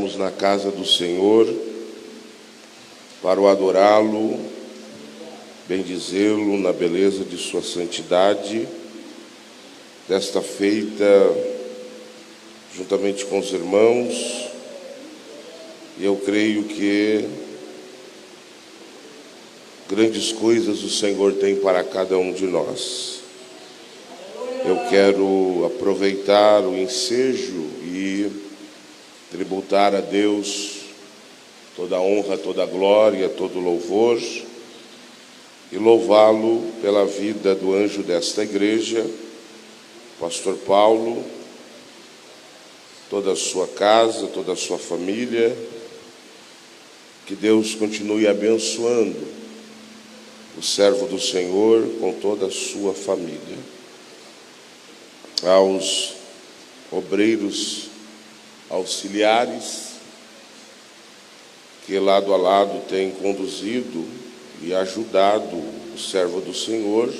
estarmos na casa do Senhor para o adorá-lo, bendizê-lo na beleza de sua santidade, desta feita, juntamente com os irmãos, e eu creio que grandes coisas o Senhor tem para cada um de nós. Eu quero aproveitar o ensejo e tributar a Deus toda a honra, toda a glória, todo o louvor, e louvá-lo pela vida do anjo desta igreja, pastor Paulo, toda a sua casa, toda a sua família. Que Deus continue abençoando o servo do Senhor com toda a sua família. Aos obreiros auxiliares que lado a lado têm conduzido e ajudado o servo do Senhor,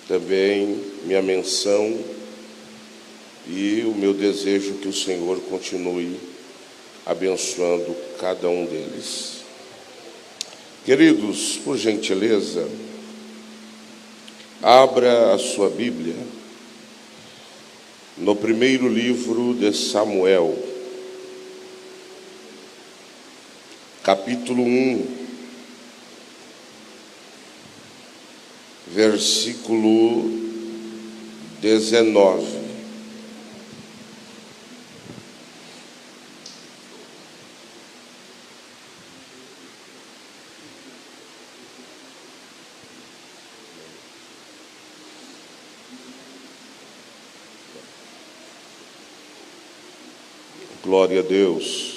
também minha menção e o meu desejo que o Senhor continue abençoando cada um deles. Queridos, por gentileza, abra a sua Bíblia no primeiro livro de Samuel, capítulo 1, versículo 19. Glória a Deus.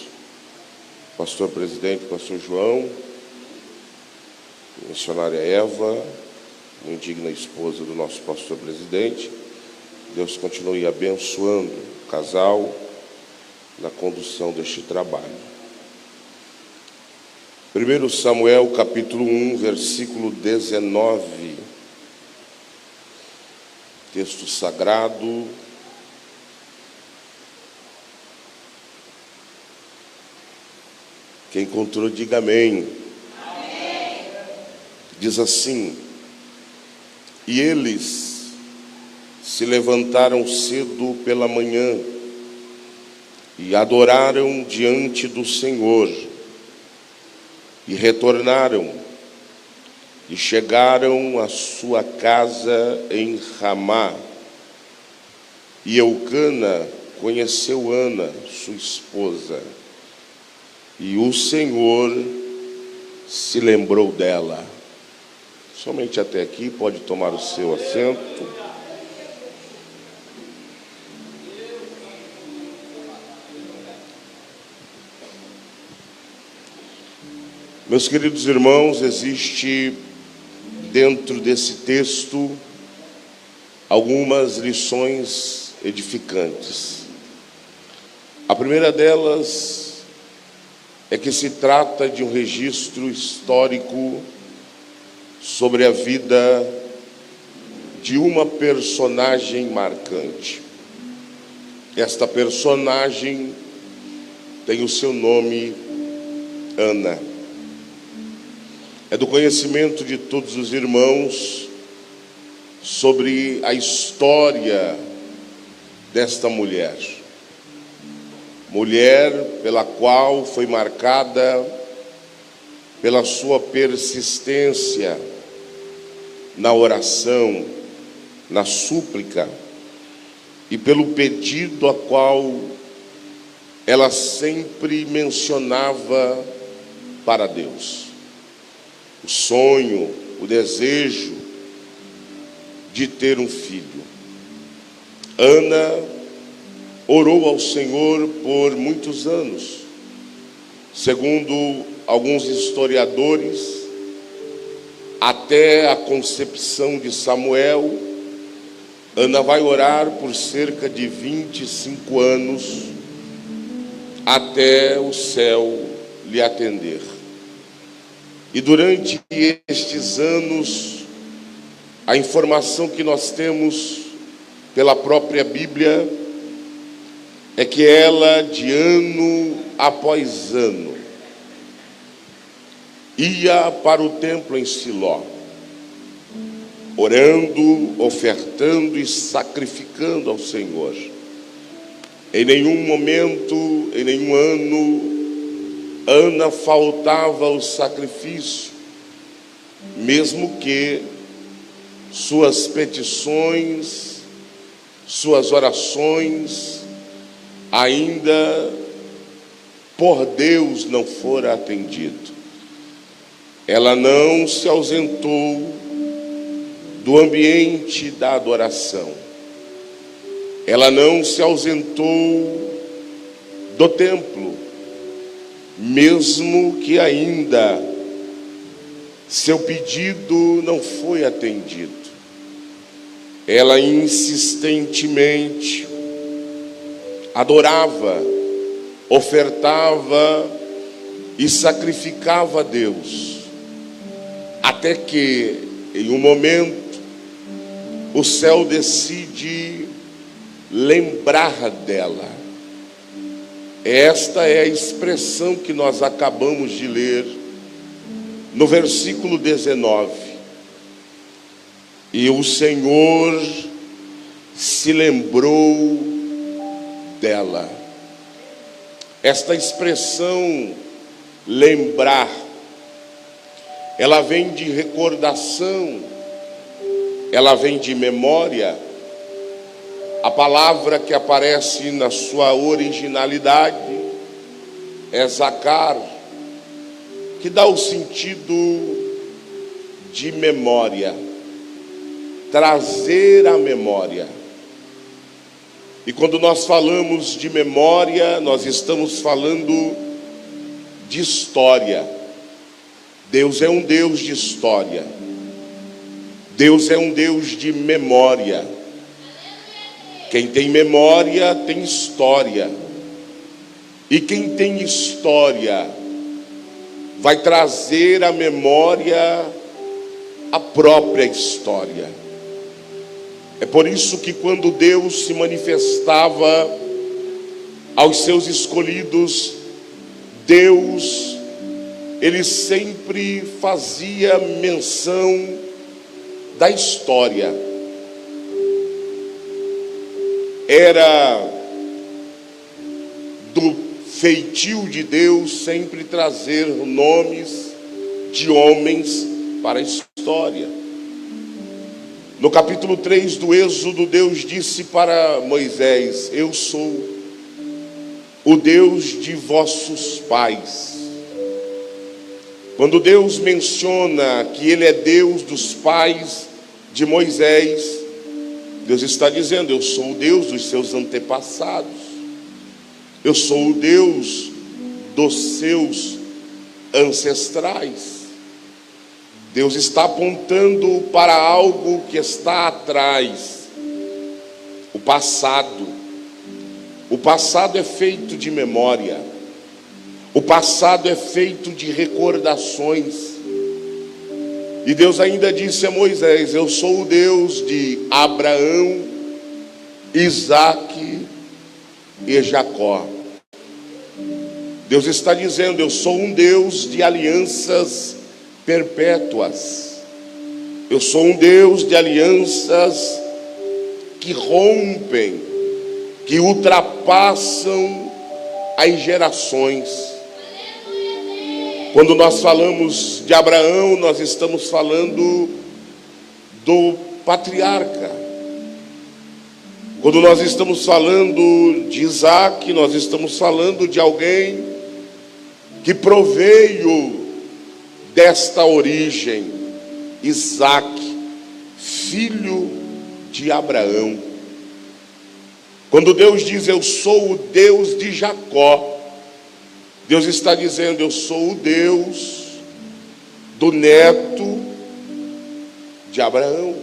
Pastor presidente, pastor João, missionária Eva, indigna esposa do nosso pastor presidente, Deus continue abençoando o casal na condução deste trabalho. 1 Samuel capítulo 1, versículo 19, texto sagrado. Quem encontrou, diga amém. Amém. Diz assim: e eles se levantaram cedo pela manhã e adoraram diante do Senhor, e retornaram e chegaram à sua casa em Ramá. E Eucana conheceu Ana, sua esposa, e o Senhor se lembrou dela. Somente até aqui, pode tomar o seu assento. Meus queridos irmãos, existe dentro desse texto algumas lições edificantes. A primeira delas é que se trata de um registro histórico sobre a vida de uma personagem marcante. Esta personagem tem o seu nome Ana. É do conhecimento de todos os irmãos sobre a história desta mulher. Mulher pela qual foi marcada pela sua persistência na oração, na súplica e pelo pedido a qual ela sempre mencionava para Deus. O sonho, o desejo de ter um filho. Ana orou ao Senhor por muitos anos. Segundo alguns historiadores, até a concepção de Samuel, Ana vai orar por cerca de 25 anos até o céu lhe atender. E durante estes anos, a informação que nós temos pela própria Bíblia é que ela, de ano após ano, ia para o templo em Siló, orando, ofertando e sacrificando ao Senhor. Em nenhum momento, em nenhum ano, Ana faltava o sacrifício, mesmo que suas petições, suas orações, ainda por Deus não fora atendido. Ela não se ausentou do ambiente da adoração. Ela não se ausentou do templo, mesmo que ainda seu pedido não foi atendido. Ela insistentemente adorava, ofertava e sacrificava a Deus, até que, em um momento, o céu decide lembrar dela. Esta é a expressão que nós acabamos de ler no versículo 19. E o Senhor se lembrou dela. Esta expressão lembrar, ela vem de recordação, ela vem de memória. A palavra que aparece na sua originalidade é zakar, que dá o sentido de memória, trazer a memória. E quando nós falamos de memória, nós estamos falando de história. Deus é um Deus de história. Deus é um Deus de memória. Quem tem memória tem história. E quem tem história vai trazer à memória a própria história. É por isso que quando Deus se manifestava aos seus escolhidos, Deus, ele sempre fazia menção da história. Era do feitio de Deus sempre trazer nomes de homens para a história. No capítulo 3 do Êxodo, Deus disse para Moisés: eu sou o Deus de vossos pais. Quando Deus menciona que Ele é Deus dos pais de Moisés, Deus está dizendo: eu sou o Deus dos seus antepassados. Eu sou o Deus dos seus ancestrais. Deus está apontando para algo que está atrás. O passado. O passado é feito de memória. O passado é feito de recordações. E Deus ainda disse a Moisés: eu sou o Deus de Abraão, Isaque e Jacó. Deus está dizendo: eu sou um Deus de alianças perpétuas. Eu sou um Deus de alianças que rompem, que ultrapassam as gerações. Quando nós falamos de Abraão, nós estamos falando do patriarca. Quando nós estamos falando de Isaque, nós estamos falando de alguém que proveio desta origem, Isaque, filho de Abraão. Quando Deus diz: eu sou o Deus de Jacó, Deus está dizendo: eu sou o Deus do neto de Abraão.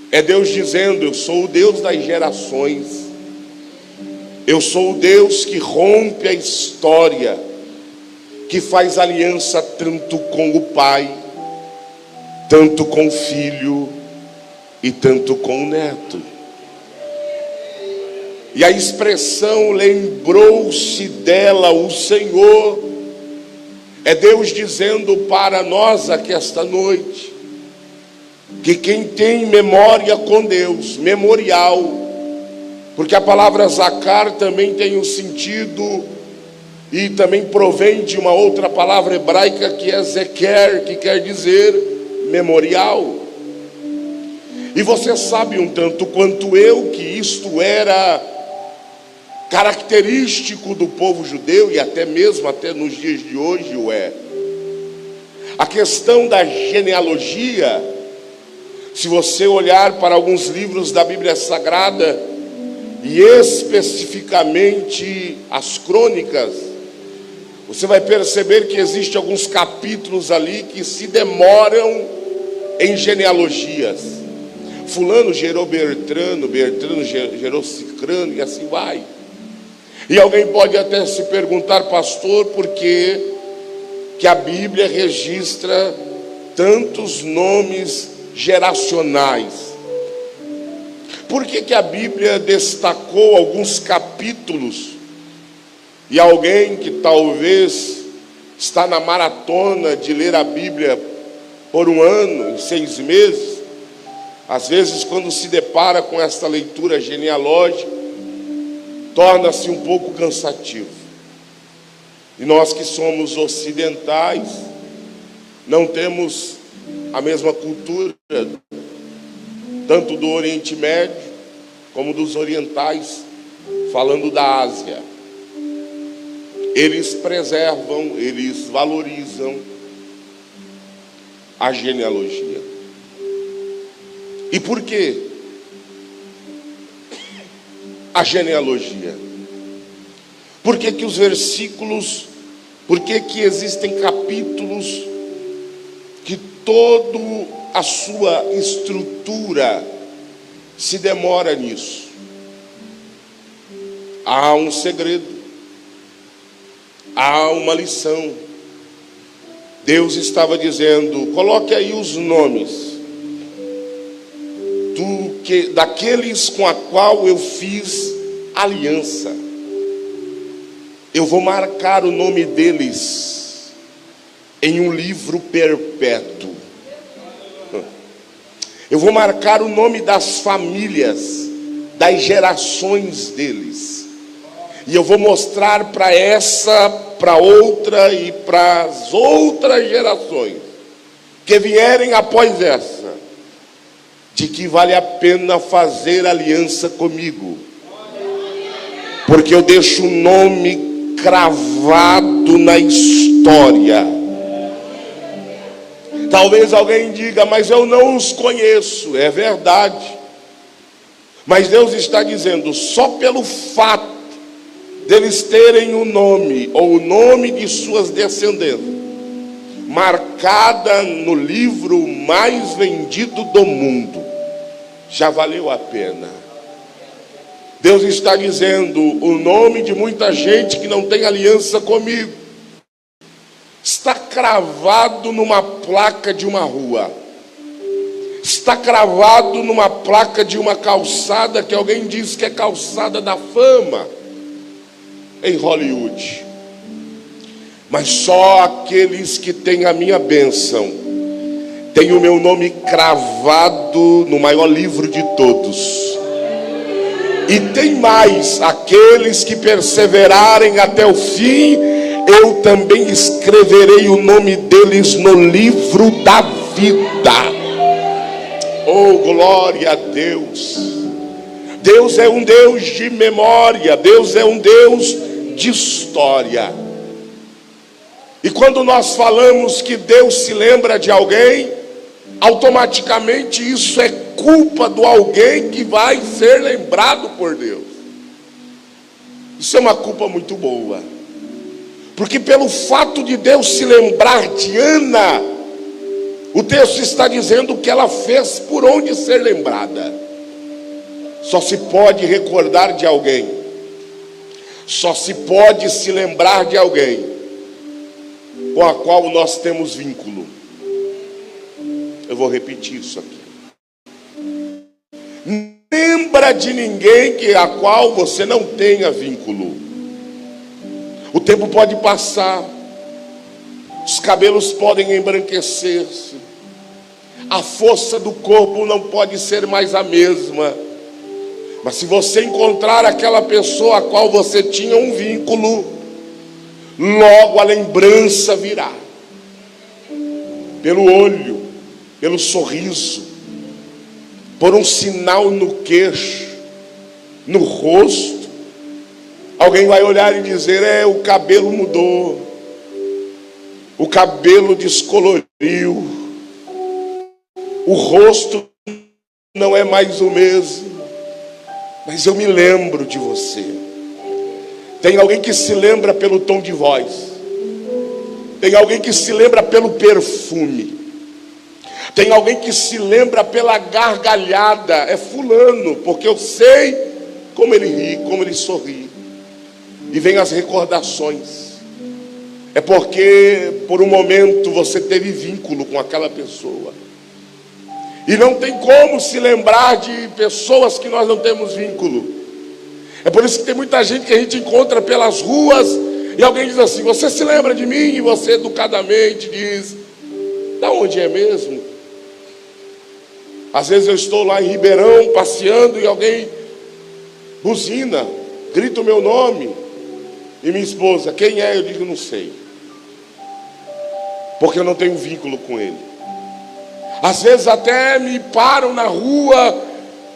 É Deus dizendo: eu sou o Deus das gerações. Eu sou o Deus que rompe a história, que faz aliança tanto com o pai, tanto com o filho e tanto com o neto. E a expressão lembrou-se dela o Senhor, é Deus dizendo para nós aqui esta noite, que quem tem memória com Deus, memorial, porque a palavra Zacar também tem um sentido, e também provém de uma outra palavra hebraica que é Zeker, que quer dizer memorial. E você sabe um tanto quanto eu que isto era característico do povo judeu, e até mesmo até nos dias de hoje o é. A questão da genealogia, se você olhar para alguns livros da Bíblia Sagrada, e especificamente as crônicas, você vai perceber que existem alguns capítulos ali que se demoram em genealogias. Fulano gerou Bertrano, Bertrano gerou Cicrano, e assim vai. E alguém pode até se perguntar, pastor, por que a Bíblia registra tantos nomes geracionais? Por que a Bíblia destacou alguns capítulos? E alguém que talvez está na maratona de ler a Bíblia por um ano, em 6 meses, às vezes quando se depara com esta leitura genealógica, torna-se um pouco cansativo. E nós que somos ocidentais, não temos a mesma cultura, tanto do Oriente Médio, como dos orientais, falando da Ásia. Eles preservam, eles valorizam a genealogia. E por quê? A genealogia. Por que os versículos, por que existem capítulos que toda a sua estrutura se demora nisso? Há um segredo. Há uma lição. Deus estava dizendo: coloque aí os nomes daqueles com a qual eu fiz aliança. Eu vou marcar o nome deles em um livro perpétuo. Eu vou marcar o nome das famílias, das gerações deles. E eu vou mostrar para essa, para outra e para as outras gerações que vierem após essa, de que vale a pena fazer aliança comigo, porque eu deixo um nome cravado na história. Talvez alguém diga: mas eu não os conheço. É verdade, mas Deus está dizendo: só pelo fato deles terem o nome, ou o nome de suas descendências, marcada no livro mais vendido do mundo, já valeu a pena. Deus está dizendo: o nome de muita gente que não tem aliança comigo está cravado numa placa de uma rua, está cravado numa placa de uma calçada que alguém diz que é calçada da fama em Hollywood. Mas só aqueles que têm a minha bênção têm o meu nome cravado no maior livro de todos. E tem mais: aqueles que perseverarem até o fim, eu também escreverei o nome deles no livro da vida. Oh, glória a Deus! Deus é um Deus de memória, Deus é um Deus de história. E quando nós falamos que Deus se lembra de alguém, automaticamente isso é culpa do alguém que vai ser lembrado por Deus. Isso é uma culpa muito boa, porque pelo fato de Deus se lembrar de Ana, o texto está dizendo que ela fez por onde ser lembrada. Só se pode recordar de alguém, só se pode se lembrar de alguém com a qual nós temos vínculo. Eu vou repetir isso aqui. lembra de ninguém a qual você não tenha vínculo. O tempo pode passar, os cabelos podem embranquecer-se, a força do corpo não pode ser mais a mesma, mas se você encontrar aquela pessoa a qual você tinha um vínculo, logo a lembrança virá, pelo olho, pelo sorriso, por um sinal no queixo, no rosto. Alguém vai olhar e dizer: o cabelo mudou, o cabelo descoloriu, o rosto não é mais o mesmo, mas eu me lembro de você. Tem alguém que se lembra pelo tom de voz, tem alguém que se lembra pelo perfume, tem alguém que se lembra pela gargalhada. É fulano, porque eu sei como ele ri, como ele sorri. E vem as recordações. É porque por um momento você teve vínculo com aquela pessoa. E não tem como se lembrar de pessoas que nós não temos vínculo. É por isso que tem muita gente que a gente encontra pelas ruas e alguém diz assim: você se lembra de mim? E você educadamente diz: da onde é mesmo? Às vezes eu estou lá em Ribeirão passeando e alguém buzina, grita o meu nome, e minha esposa: quem é? Eu digo: não sei, porque eu não tenho vínculo com ele. Às vezes até me param na rua,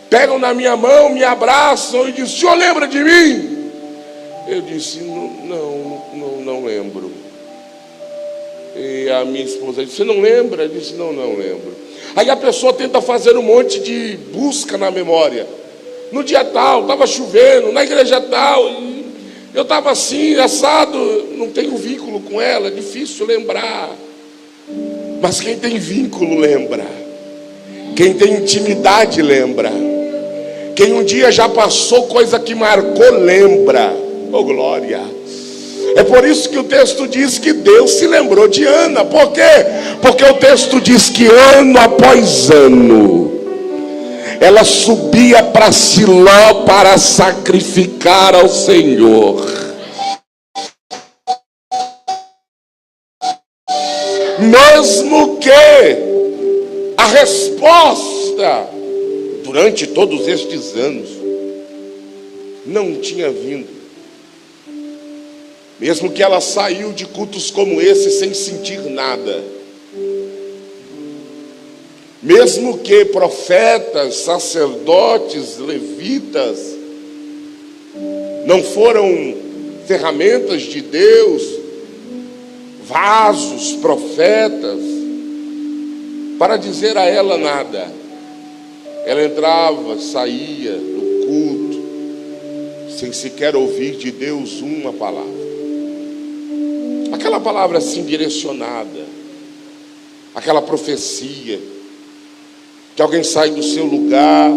pegam na minha mão, me abraçam e dizem: o senhor lembra de mim? Eu disse: não lembro. E a minha esposa disse: você não lembra? Eu disse: não lembro. Aí a pessoa tenta fazer um monte de busca na memória. No dia tal, estava chovendo, na igreja tal, eu estava assim, assado. Não tenho vínculo com ela, é difícil lembrar. Mas quem tem vínculo lembra. Quem tem intimidade lembra. Quem um dia já passou coisa que marcou lembra. Oh glória! É por isso que o texto diz que Deus se lembrou de Ana. Por quê? Porque o texto diz que ano após ano ela subia para Siló para sacrificar ao Senhor. Mesmo que a resposta durante todos estes anos não tinha vindo. Mesmo que ela saiu de cultos como esse sem sentir nada. Mesmo que profetas, sacerdotes, levitas não foram ferramentas de Deus, vasos, profetas, para dizer a ela nada. Ela entrava, saía do culto, sem sequer ouvir de Deus uma palavra. Aquela palavra assim direcionada, aquela profecia, que alguém sai do seu lugar,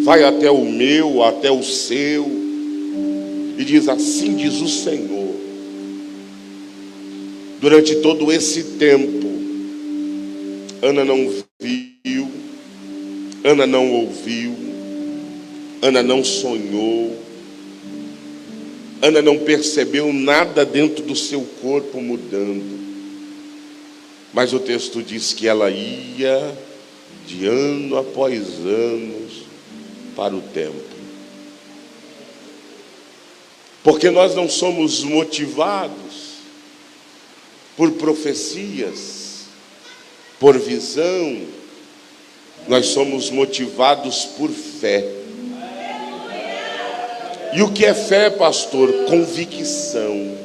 vai até o meu, até o seu, e diz: assim diz o Senhor. Durante todo esse tempo, Ana não viu, Ana não ouviu, Ana não sonhou, Ana não percebeu nada dentro do seu corpo mudando. Mas o texto diz que ela ia de ano após anos para o templo. Porque nós não somos motivados por profecias, por visão. Nós somos motivados por fé. E o que é fé, pastor? Convicção,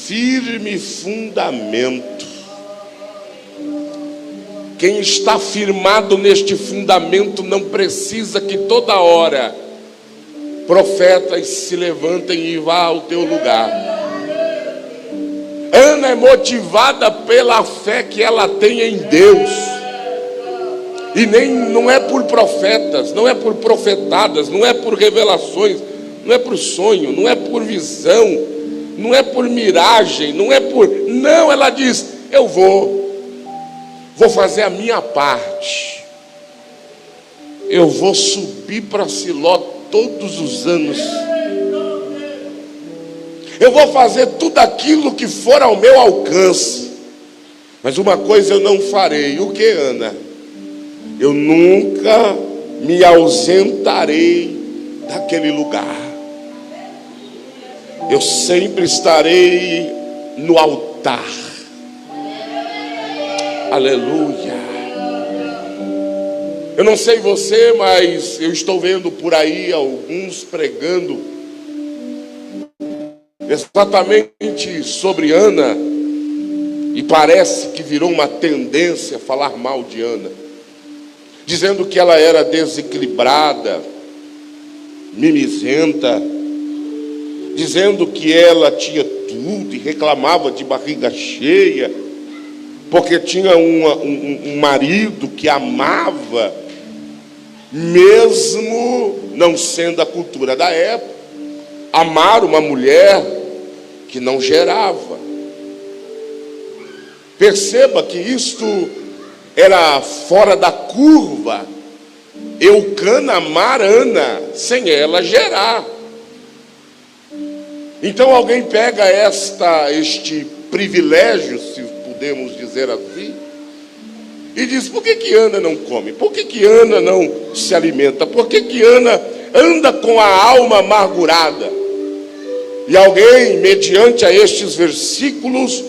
firme fundamento. Quem está firmado neste fundamento não precisa que toda hora profetas se levantem e vá ao teu lugar. Ana é motivada pela fé que ela tem em Deus. E não é por profetas, não é por profetadas, não é por revelações, não é por sonho, não é por visão, não é por miragem, não, ela diz: eu vou fazer a minha parte. eu vou subir para Siló todos os anos. Eu vou fazer tudo aquilo que for ao meu alcance. Mas uma coisa eu não farei. O que, Ana? Eu nunca me ausentarei daquele lugar. Eu sempre estarei no altar. Aleluia. Eu não sei você, mas eu estou vendo por aí alguns pregando exatamente sobre Ana, e parece que virou uma tendência falar mal de Ana, dizendo que ela era desequilibrada, mimizenta, dizendo que ela tinha tudo e reclamava de barriga cheia, porque tinha um marido que amava, mesmo não sendo a cultura da época, amar uma mulher que não gerava. Perceba que isto era fora da curva. Eucana amar Ana sem ela gerar. Então alguém pega este privilégio, se podemos dizer assim, e diz: por que Ana não come? Por que Ana não se alimenta? Por que Ana anda com a alma amargurada? E alguém, mediante a estes versículos,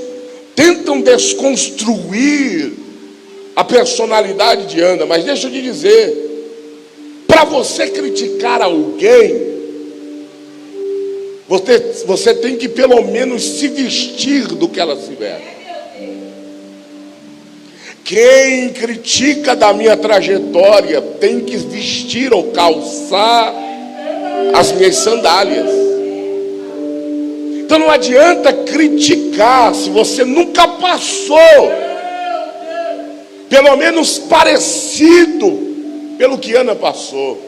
tentam desconstruir a personalidade de Ana. Mas deixa eu te dizer, para você criticar alguém, você tem que pelo menos se vestir do que ela se veste. Quem critica da minha trajetória tem que vestir ou calçar as minhas sandálias. Então não adianta criticar se você nunca passou, pelo menos parecido pelo que Ana passou.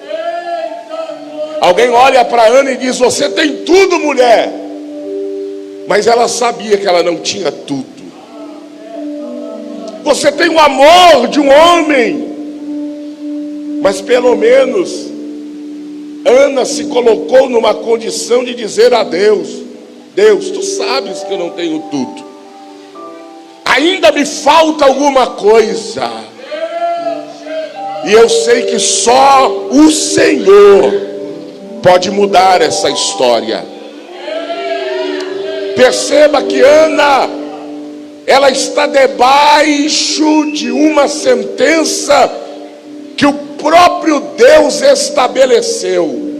Alguém olha para Ana e diz: você tem tudo, mulher. Mas ela sabia que ela não tinha tudo. Você tem o amor de um homem, mas pelo menos Ana se colocou numa condição de dizer a Deus: Deus, tu sabes que eu não tenho tudo, ainda me falta alguma coisa, e eu sei que só o Senhor pode mudar essa história. Perceba que Ana, ela está debaixo de uma sentença que o próprio Deus estabeleceu.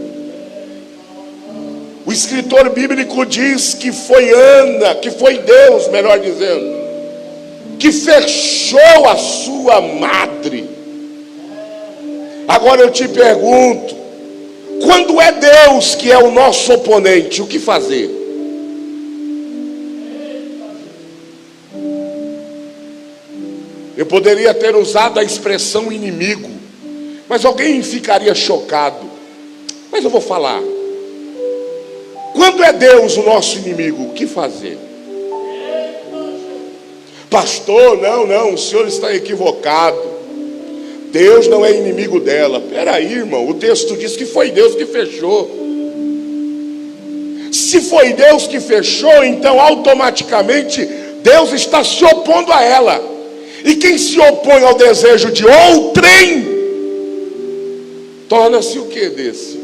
O escritor bíblico diz que foi Ana, que foi Deus, melhor dizendo, que fechou a sua madre. Agora eu te pergunto, quando é Deus que é o nosso oponente, o que fazer? Eu poderia ter usado a expressão inimigo, mas alguém ficaria chocado. Mas eu vou falar. Quando é Deus o nosso inimigo, o que fazer? Pastor, não, o senhor está equivocado. Deus não é inimigo dela. Peraí, irmão, o texto diz que foi Deus que fechou. Se foi Deus que fechou, então automaticamente Deus está se opondo a ela. E quem se opõe ao desejo de outrem, torna-se o que desse?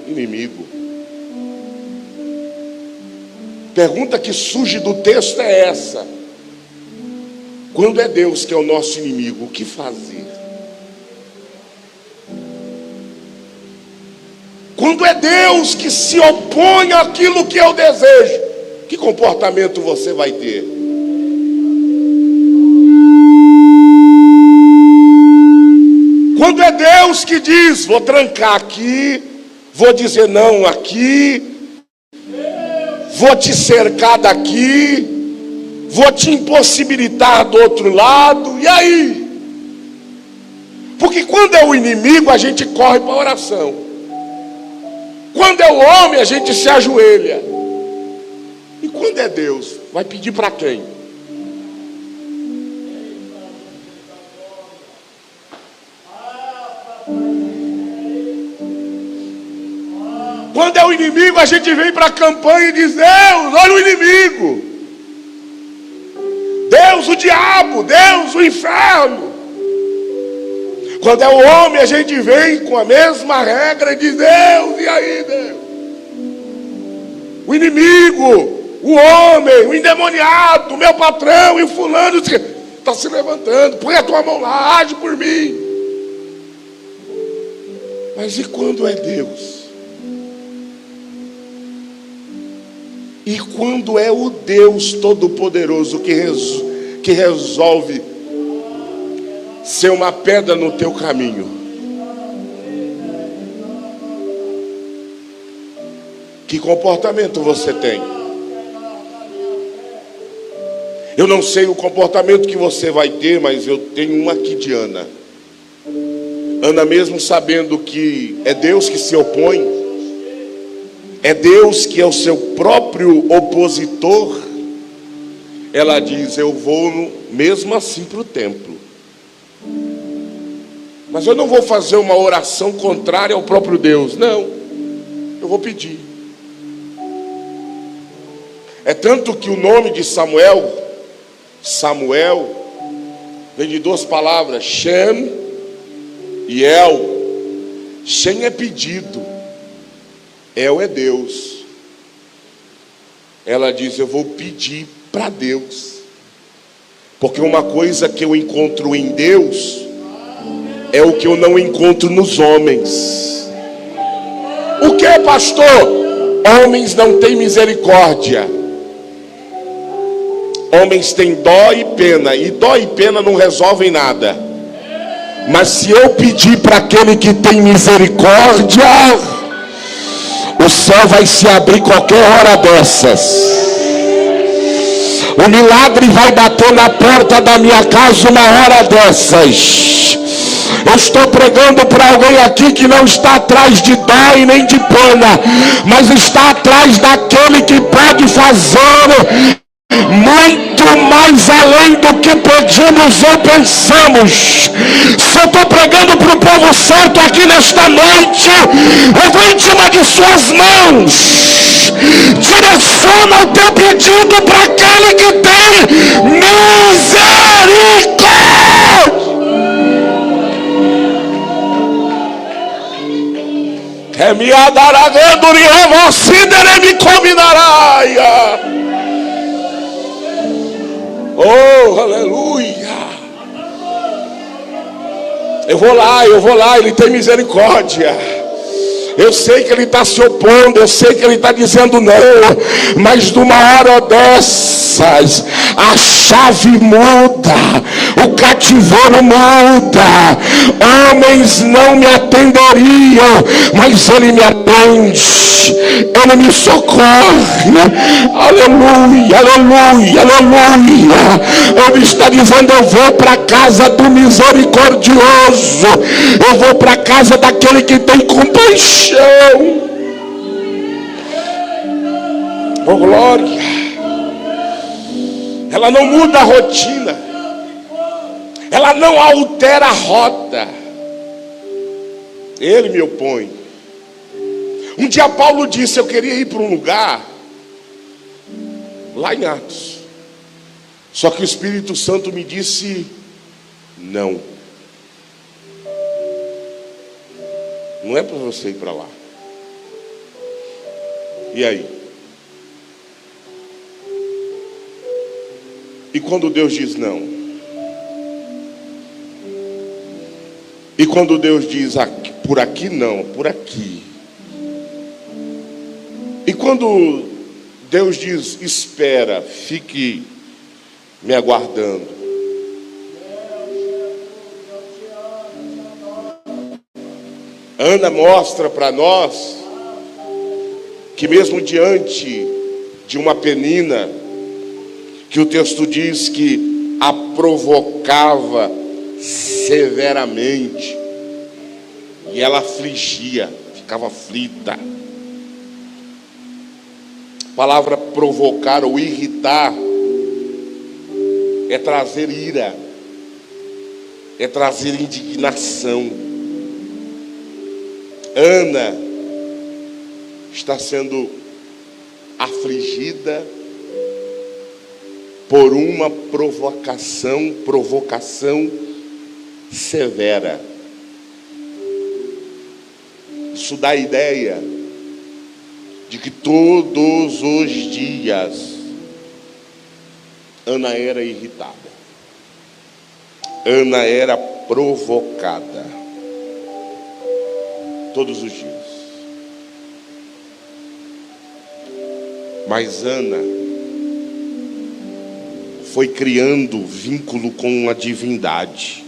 Inimigo. Pergunta que surge do texto é essa: quando é Deus que é o nosso inimigo, o que fazer? Quando é Deus que se opõe àquilo que eu desejo, que comportamento você vai ter? Quando é Deus que diz: vou trancar aqui, vou dizer não aqui, vou te cercar daqui, vou te impossibilitar do outro lado, e aí? Porque quando é o inimigo, a gente corre para a oração. Quando é o homem, a gente se ajoelha. E quando é Deus, vai pedir para quem? domingo a gente vem para a campanha e diz: Deus, olha o inimigo, Deus o diabo, Deus o inferno. Quando é o homem, a gente vem com a mesma regra e diz: Deus, e aí, Deus? O inimigo, o homem, o endemoniado, o meu patrão e o fulano está se levantando. Põe a tua mão lá, age por mim. Mas e quando é Deus? E quando é o Deus Todo-Poderoso que resolve ser uma pedra no teu caminho? Que comportamento você tem? Eu não sei o comportamento que você vai ter, mas eu tenho um aqui de Ana. Ana, mesmo sabendo que é Deus que se opõe, é Deus que é o seu próprio opositor, ela diz: eu vou mesmo assim para o templo, mas eu não vou fazer uma oração contrária ao próprio Deus, não, eu vou pedir. É tanto que o nome de Samuel vem de duas palavras, Shem e El. Shem é pedido, El é Deus. Ela diz: eu vou pedir para Deus, porque uma coisa que eu encontro em Deus é o que eu não encontro nos homens. O que, pastor? Homens não têm misericórdia. Homens têm dó e pena, e dó e pena não resolvem nada. Mas se eu pedir para aquele que tem misericórdia, o céu vai se abrir qualquer hora dessas. O milagre vai bater na porta da minha casa uma hora dessas. Eu estou pregando para alguém aqui que não está atrás de dó e nem de pena, mas está atrás daquele que pode fazer muito mais além do que pedimos ou pensamos. Se eu estou pregando para o povo certo aqui nesta noite, eu vou em cima de suas mãos. Direciona o teu pedido para aquele que tem misericórdia. É me adaragando e remocidere me combinaraia. Oh, aleluia. Eu vou lá, ele tem misericórdia. Eu sei que ele está se opondo, eu sei que ele está dizendo não, mas numa hora dessas a chave muda, o cativeiro muda. Homens não me atenderiam, mas ele me atende, ele me socorre. Aleluia, aleluia, aleluia. Ele está dizendo: eu vou para a casa do misericordioso, eu vou para a casa daquele que tem compaixão. Oh, glória. Ela não muda a rotina, ela não altera a rota. Ele me opõe. Um dia Paulo disse: eu queria ir para um lugar lá em Atos, só que o Espírito Santo me disse: não, não é para você ir para lá. E aí? E quando Deus diz não? E quando Deus diz aqui, por aqui não, por aqui? E quando Deus diz: espera, fique me aguardando? Ana mostra para nós que mesmo diante de uma penina, que o texto diz que a provocava severamente, e ela afligia, ficava aflita. A palavra provocar ou irritar é trazer ira, é trazer indignação. Ana está sendo afligida por uma provocação severa. Isso dá a ideia de que todos os dias Ana era irritada, Ana era provocada, todos os dias. Mas Ana foi criando vínculo com a divindade.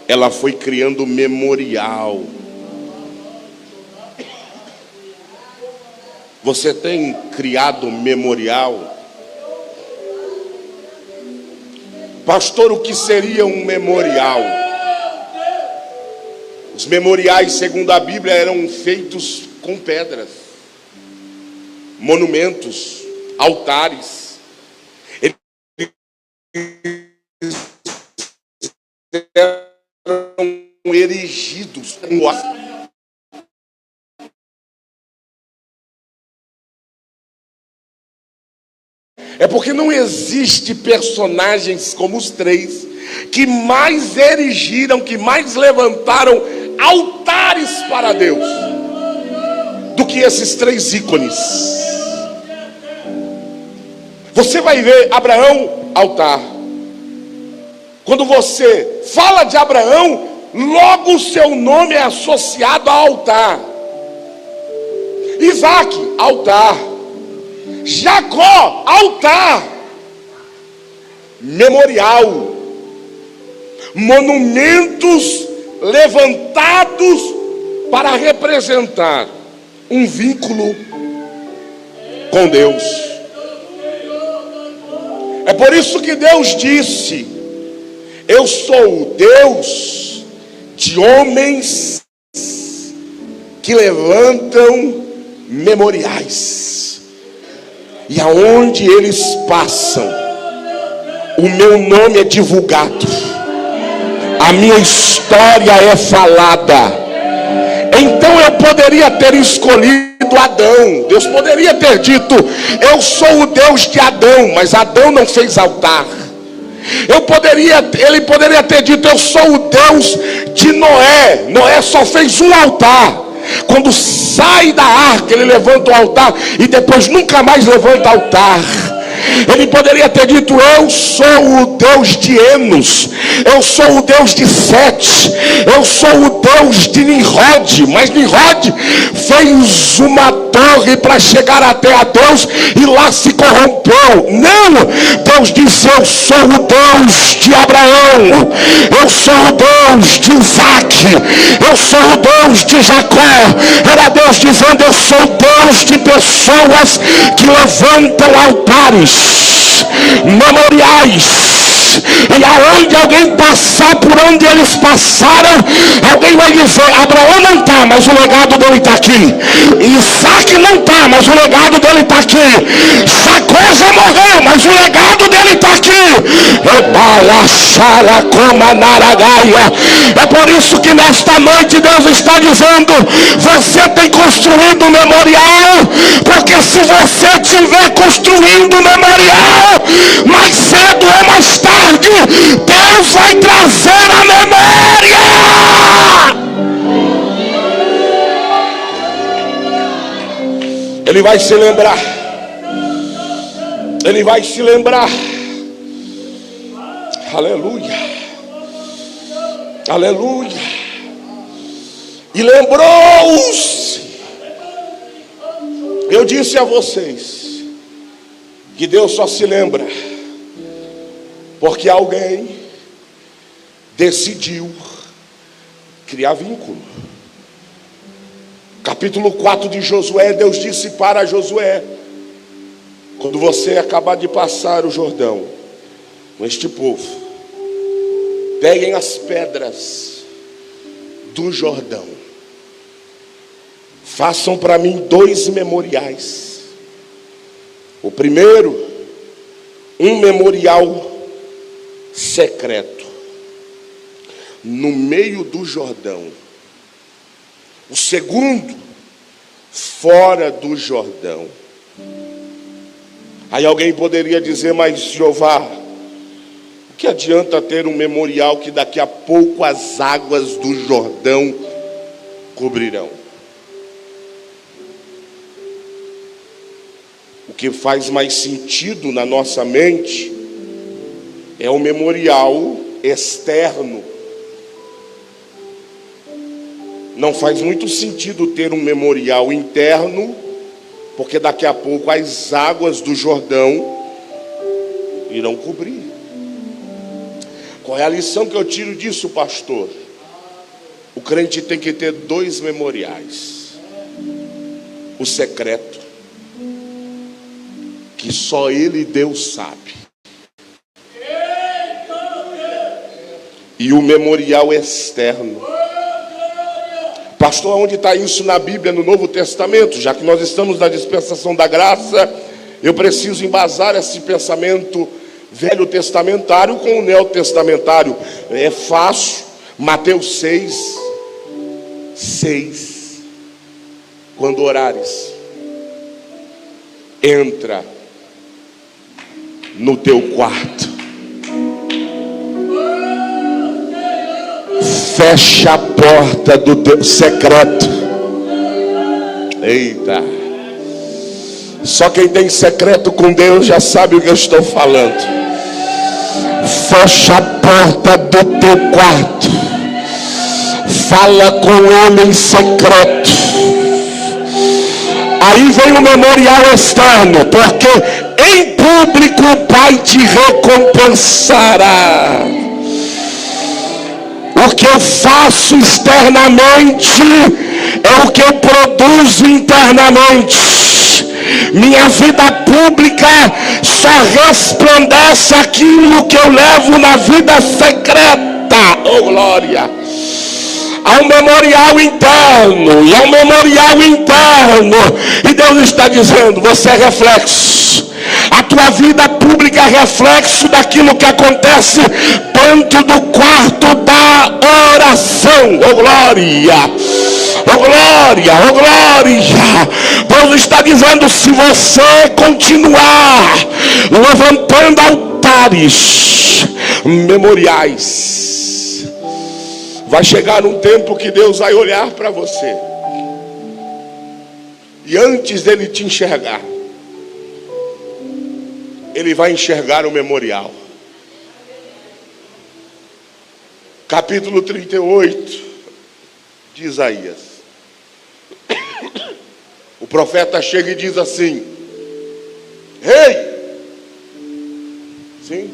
Ela foi criando memorial. Você tem criado memorial? Pastor, o que seria um memorial? Os memoriais, segundo a Bíblia, eram feitos com pedras, monumentos, altares. Eles eram erigidos. É porque não existe personagens como os três que mais erigiram, que mais levantaram altares para Deus do que esses três ícones. Você vai ver Abraão, altar. Quando você fala de Abraão, logo o seu nome é associado ao altar. Isaac, altar. Jacó, altar. Memorial. Monumentos levantados para representar um vínculo com Deus. É por isso que Deus disse: eu sou o Deus de homens que levantam memoriais, e aonde eles passam, o meu nome é divulgado, a minha história é falada. Então eu poderia ter escolhido Adão. Deus poderia ter dito: eu sou o Deus de Adão, mas Adão não fez altar. Ele poderia ter dito: eu sou o Deus de Noé. Noé só fez um altar. Quando sai da arca, ele levanta o altar e depois nunca mais levanta altar. Ele poderia ter dito: eu sou o Deus de Enos, eu sou o Deus de Sete, eu sou o Deus de Nimrod. Mas Nimrod fez uma torre para chegar até a Deus e lá se corrompeu. Não, Deus disse: eu sou o Deus de Abraão, eu sou o Deus de Isaac, eu sou o Deus de Jacó. Era Deus dizendo: eu sou o Deus de pessoas que levantam altares, memoriais. E aonde alguém passar por onde eles passaram, alguém vai dizer: Abraão não está, mas o legado dele está aqui. Isaac não está, mas o legado dele está aqui. Jacó já morreu, mas o legado dele está aqui. É por isso que nesta noite Deus está dizendo: você tem construído um memorial, porque se você estiver construindo um memorial, mais cedo ou mais tarde Deus vai trazer a memória. Ele vai se lembrar. Ele vai se lembrar. Aleluia. Aleluia. E lembrou-se. Eu disse a vocês que Deus só se lembra porque alguém decidiu criar vínculo. Capítulo 4 de Josué, Deus disse para Josué: quando você acabar de passar o Jordão com este povo, peguem as pedras do Jordão, façam para mim 2 memoriais. O primeiro, um memorial secreto, no meio do Jordão. O segundo, fora do Jordão. Aí alguém poderia dizer, mas Jeová, o que adianta ter um memorial que daqui a pouco as águas do Jordão cobrirão? O que faz mais sentido na nossa mente é o memorial externo. Não faz muito sentido ter um memorial interno, porque daqui a pouco as águas do Jordão irão cobrir. Qual é a lição que eu tiro disso, pastor? O crente tem que ter dois memoriais: o secreto, que só Ele, Deus, sabe, e o memorial externo. Pastor, onde está isso na Bíblia, no Novo Testamento? Já que nós estamos na dispensação da graça, eu preciso embasar esse pensamento velho testamentário com o neotestamentário. É fácil. Mateus 6. Quando orares, entra no teu quarto, fecha a porta do teu secreto. Eita! Só quem tem secreto com Deus já sabe o que eu estou falando. Fecha a porta do teu quarto, fala com Ele em secreto. Aí vem o memorial externo, porque em público o Pai te recompensará. O que eu faço externamente é o que eu produzo internamente. Minha vida pública só resplandece aquilo que eu levo na vida secreta. Oh, glória! Há um memorial interno, e há um memorial interno. E Deus está dizendo, você é reflexo. A tua vida pública é reflexo daquilo que acontece dentro do quarto da oração. Oh, glória! Oh, glória! Oh, glória! Deus está dizendo, se você continuar levantando altares, memoriais, vai chegar um tempo que Deus vai olhar para você, e antes dele te enxergar, ele vai enxergar o memorial. Capítulo 38 de Isaías. O profeta chega e diz assim: Rei, sim,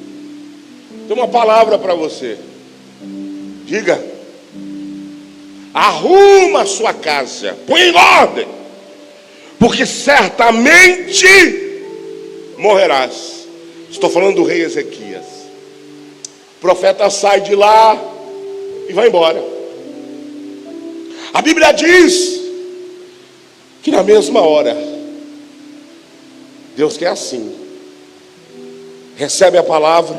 tem uma palavra para você. Diga. Arruma a sua casa, põe em ordem, porque certamente morrerás. Estou falando do rei Ezequias. O profeta sai de lá e vai embora. A Bíblia diz que na mesma hora, Deus quer assim, recebe a palavra,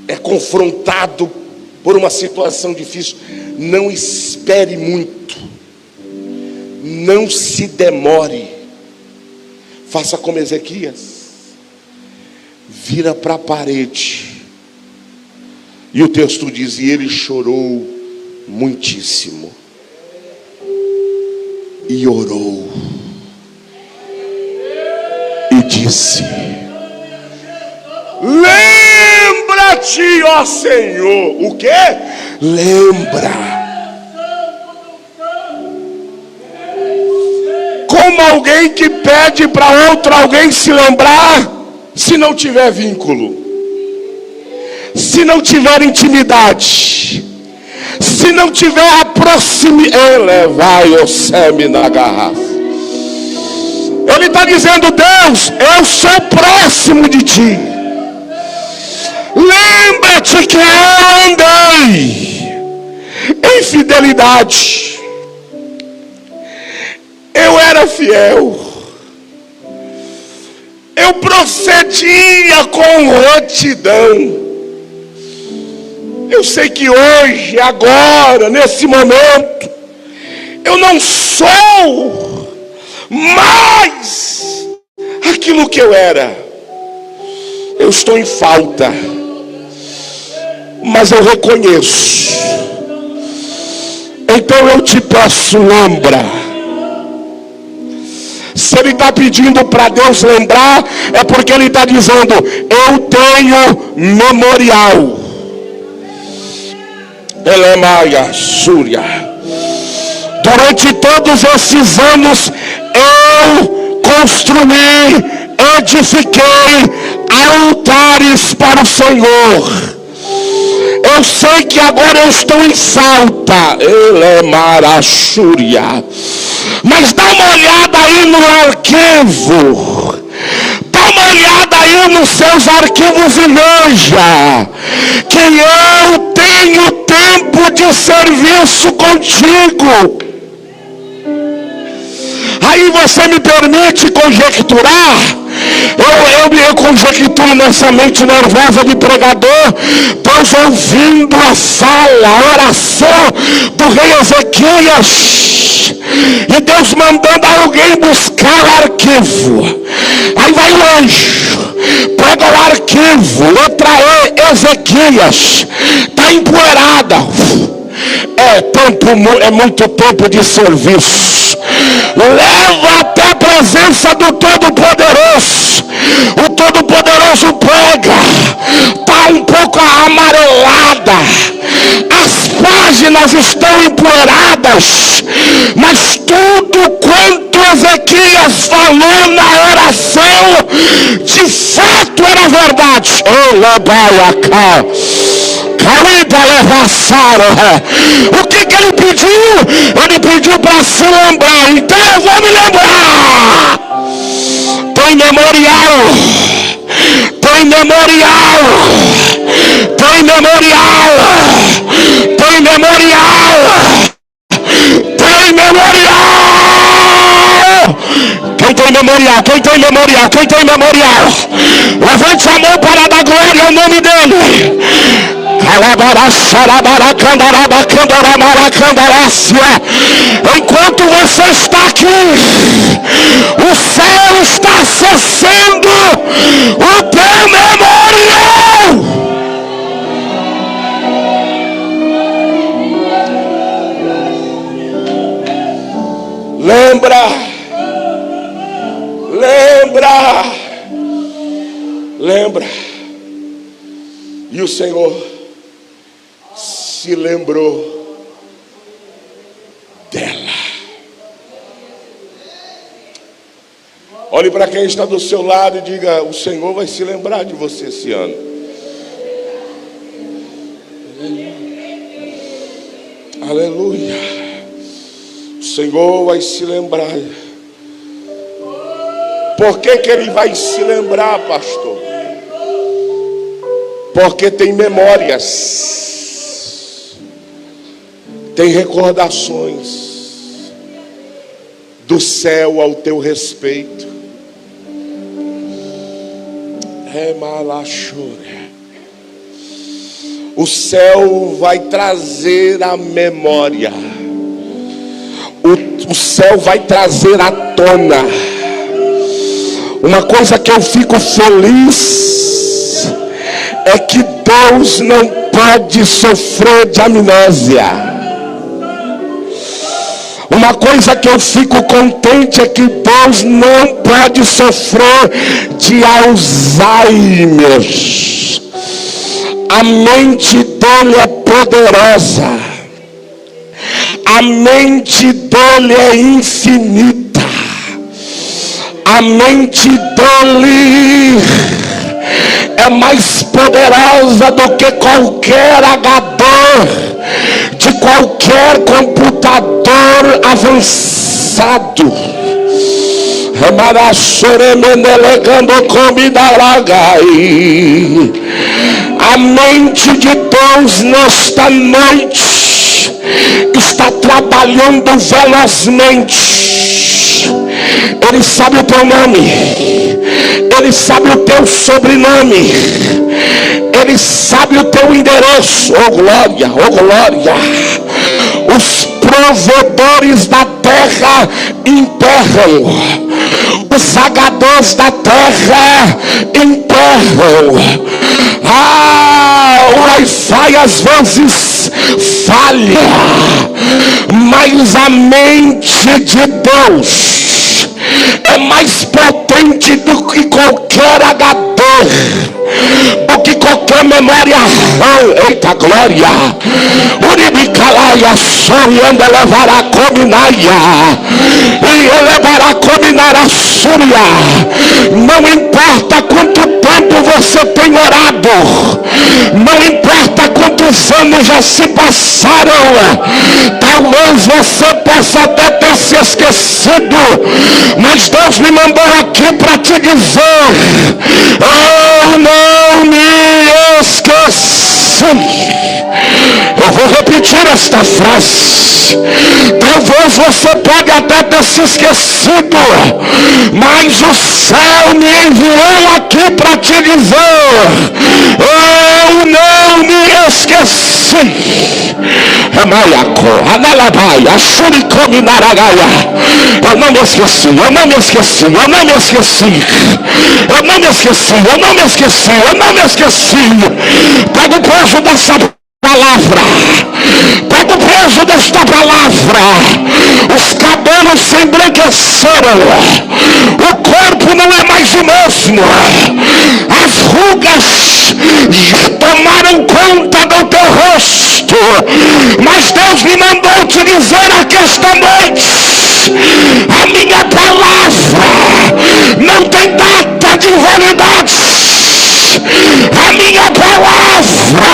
é confrontado por uma situação difícil. Não espere muito, não se demore, faça como Ezequias, vira para a parede. E o texto diz, e ele chorou muitíssimo, e orou, e disse: lembra-te, ó Senhor. O que? Lembra. Como alguém que pede para outro alguém se lembrar, se não tiver vínculo, se não tiver intimidade, se não tiver a proximidade. Ele vai o semi na garrafa. Ele está dizendo: Deus, eu sou próximo de ti. Lembra-te que eu andei em fidelidade, eu era fiel, eu procedia com retidão. Eu sei que hoje, agora, nesse momento, eu não sou mais aquilo que eu era. Eu estou em falta, mas eu reconheço. Então eu te peço, lembra. Se ele está pedindo para Deus lembrar, é porque ele está dizendo: eu tenho memorial. Elemaia, Súria. Durante todos esses anos eu construí, edifiquei altares para o Senhor. Eu sei que agora eu estou em falta. Elemara, Súria. Mas dá uma olhada aí no arquivo. Dá uma olhada aí nos seus arquivos e veja que eu tenho tempo de serviço contigo. Aí você me permite conjecturar? Eu conjecturo nessa mente nervosa de pregador. Deus ouvindo a fala, a oração do rei Ezequias, e Deus mandando alguém buscar o arquivo. Aí vai o anjo, pega o arquivo, letra E, Ezequias, está empoeirada. É muito tempo de serviço. Leva até a presença do Todo-Poderoso. O Todo-Poderoso pega, está um pouco amarelada, as páginas estão empoeiradas, mas tudo quanto Ezequias falou na oração, de fato era verdade. O que ele pediu? Ele pediu para se lembrar. Então eu vou me lembrar. Tem memorial. Tem memorial. Tem memorial. Tem memorial. Tem memorial. Quem tem memorial? Quem tem memorial? Quem tem memorial? Levante a mão para dar glória ao nome dele. Enquanto você está aqui, o céu está acessando o teu memorial. Lembra, lembra, lembra. E o Senhor se lembrou dela. Olhe para quem está do seu lado e diga: o Senhor vai se lembrar de você esse ano. Aleluia. O Senhor vai se lembrar. Por que ele vai se lembrar, pastor? Porque tem memórias, tem recordações do céu ao teu respeito. O céu vai trazer a memória. O céu vai trazer à tona. Uma coisa que eu fico feliz é que Deus não pode sofrer de amnésia. Uma coisa que eu fico contente é que Deus não pode sofrer de Alzheimer. A mente dele é poderosa. A mente dele é infinita. A mente dele é mais poderosa do que qualquer HD, de qualquer computador avançado. A mente de Deus nesta noite está trabalhando velozmente. Ele sabe o teu nome, Ele sabe o teu sobrenome, Ele sabe o teu endereço. Oh glória, oh glória. Os provedores da terra enterram, os zagadores da terra enterram. O Wi-Fi às vezes falha, mas a mente de Deus é mais potente do que qualquer HD, do que qualquer memória RAM. Eita glória! Uribicalaia, sorianda levará cominaia, e levará cominar a súria. Não importa quanto tempo você tem orado, não importa quantos anos já se passaram, talvez você possa até ter se esquecido, mas Deus me mandou aqui para te dizer: eu não me esqueci. Eu vou repetir esta frase. Talvez você pode até ter se esquecido, mas o céu me enviou aqui para te dizer: eu não me esqueci. Eu não me esqueci, eu não me esqueci, eu não me esqueci, eu não me esqueci, eu não me esqueci, eu não me esqueci. Pega o peso dessa palavra, pega o peso desta palavra. Os cabelos se embranqueceram, o corpo não é mais o mesmo, as rugas tomaram conta do teu rosto, mas Deus me mandou te dizer aqui esta noite: a minha palavra não tem data de validade, a minha palavra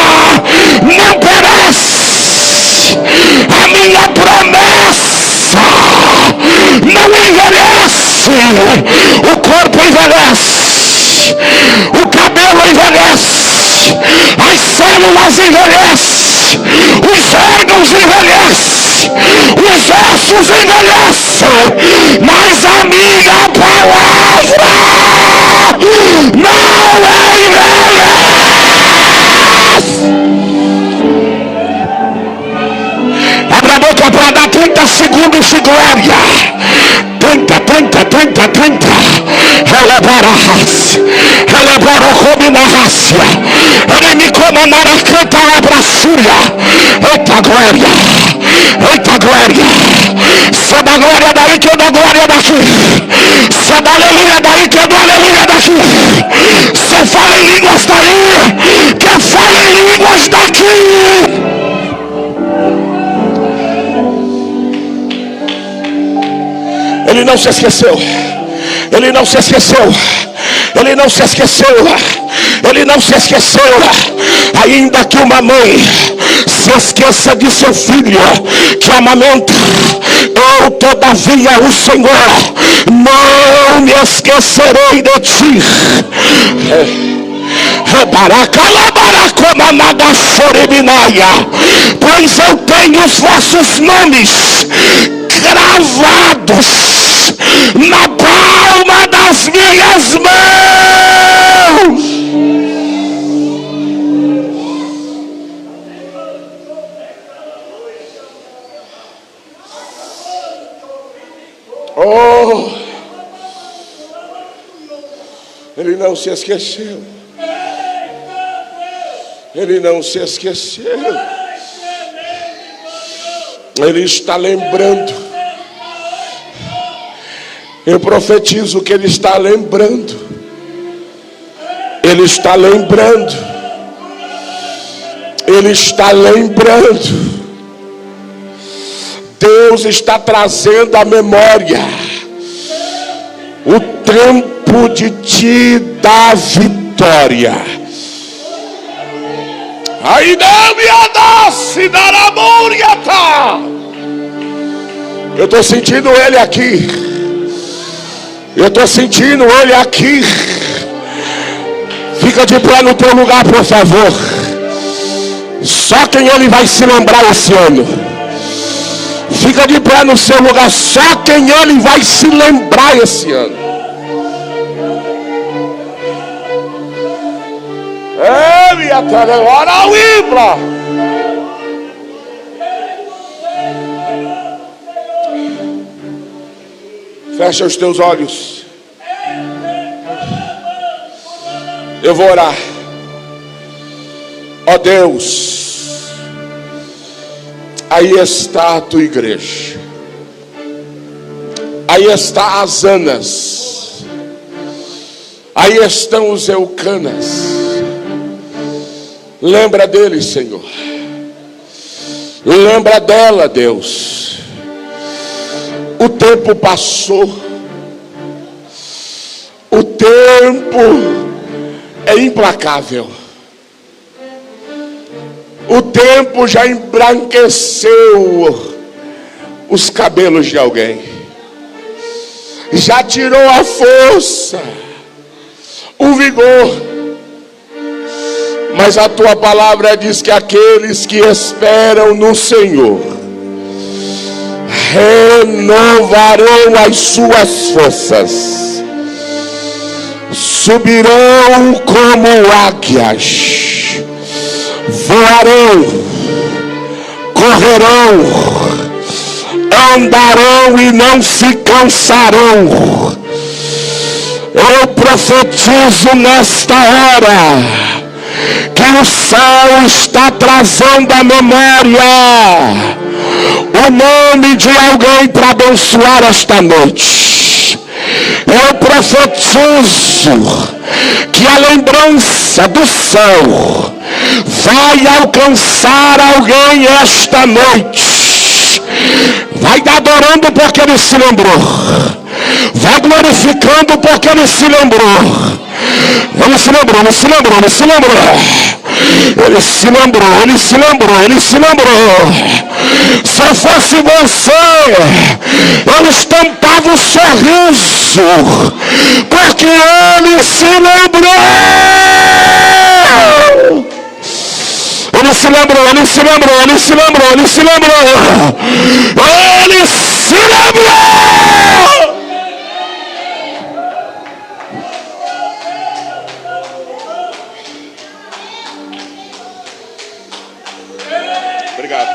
não perece, a minha promessa não envelhece. O corpo envelhece, o cabelo envelhece, as células envelhecem, os órgãos envelhecem, os ossos envelhecem, mas a minha palavra não envelhece. Abra a boca para dar 30 segundos de glória. 30. Elebara como na raça. Ele me comandará cantar a braçúria. Eita glória. Eita glória. Se é da glória daí que eu dou glória daqui. Se é da aleluia daí que eu dou aleluia daqui. Se fala em línguas daí, que fala em línguas daqui. Ele não se esqueceu. Ele não se esqueceu. Ele não se esqueceu. Ele não se esqueceu. Ainda que uma mãe se esqueça de seu filho que amamenta, eu todavia, o Senhor, não me esquecerei de ti. Pois eu tenho os vossos nomes gravados na palma das minhas mãos. Oh, ele não se esqueceu. Ele não se esqueceu. Ele está lembrando. Eu profetizo que ele está lembrando. Ele está lembrando. Ele está lembrando. Deus está trazendo à memória o tempo de te dar vitória. Aí não me adasse dar amor e atar. Eu estou sentindo ele aqui. Eu estou sentindo ele aqui. Fica de pé no teu lugar, por favor. Só quem ele vai se lembrar esse ano. Fica de pé no seu lugar. Só quem ele vai se lembrar esse ano. Ele até agora ao Ibra. Fecha os teus olhos. Eu vou orar. Ó Deus, aí está a tua igreja. Aí está as Anas. Aí estão os Eucanas. Lembra deles, Senhor. Lembra dela, Deus. O tempo passou. O tempo é implacável. O tempo já embranqueceu os cabelos de alguém. Já tirou a força, o vigor. Mas a tua palavra diz que aqueles que esperam no Senhor renovarão as suas forças, subirão como águias, voarão, correrão, andarão e não se cansarão. Eu profetizo nesta hora que o céu está trazendo à memória o nome de alguém para abençoar esta noite. Eu profetizo que a lembrança do céu vai alcançar alguém esta noite. Vai adorando porque ele se lembrou. Vai glorificando porque ele se lembrou. Ele se lembrou, ele se lembrou, ele se lembrou. Ele se lembrou, ele se lembrou, ele se lembrou. Se eu fosse você, eu estampava o sorriso, porque ele se lembrou. Ele se lembrou, ele se lembrou, ele se lembrou, ele se lembrou. Ele se lembrou. Obrigado.